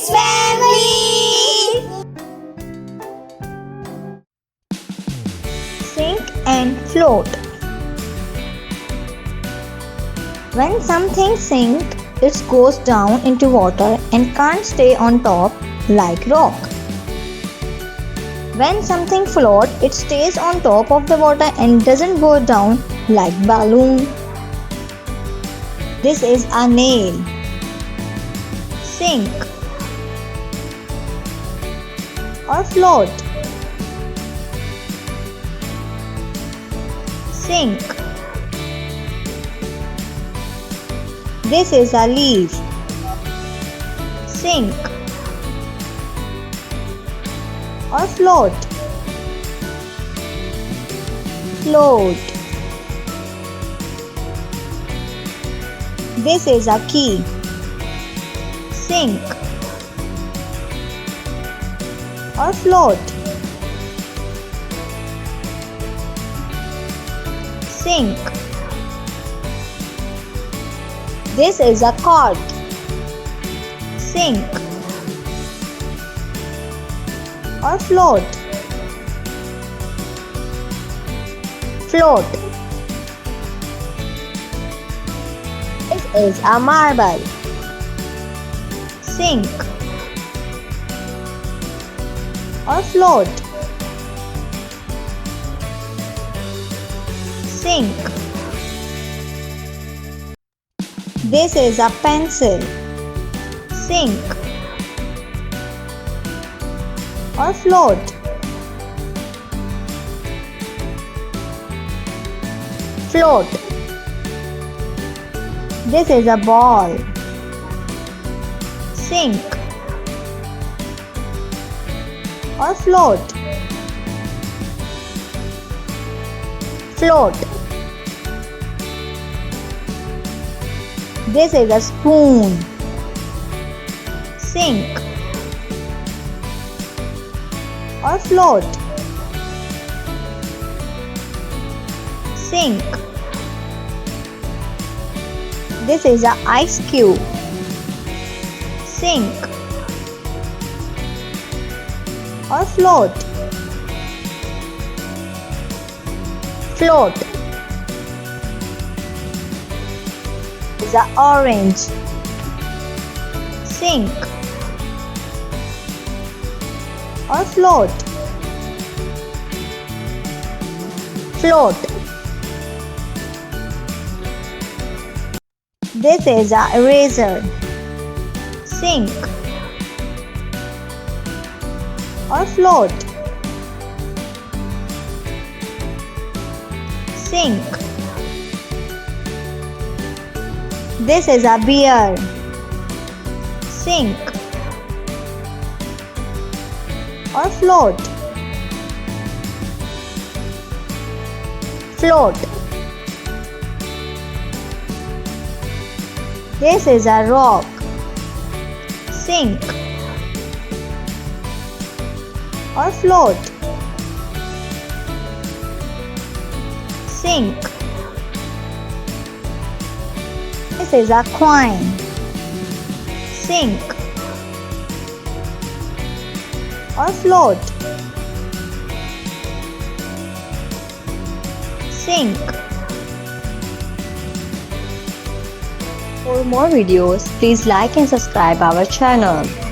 Kids Family! Sink and float. When something sinks, it goes down into water and can't stay on top like rock. When something floats, it stays on top of the water and doesn't go down like balloon. This is a nail. Sink or float. Sink. This is a leaf. Sink or float. Float. This is a key. Sink or float. Sink. This is a cord. Sink or float. Float. This is a marble. Sink or float. Sink. This is a pencil. Sink or float. Float. This is a ball. Sink or float. Float. This is a spoon. Sink or float. Sink. This is an ice cube. Sink or float. Float. This is an orange. Sink or float. Float. This is an eraser. Sink or float. Sink. This is a beer. Sink or float. Float. This is a rock. Sink or float. Sink. This is a coin. Sink or float. Sink. For more videos, please like and subscribe our channel.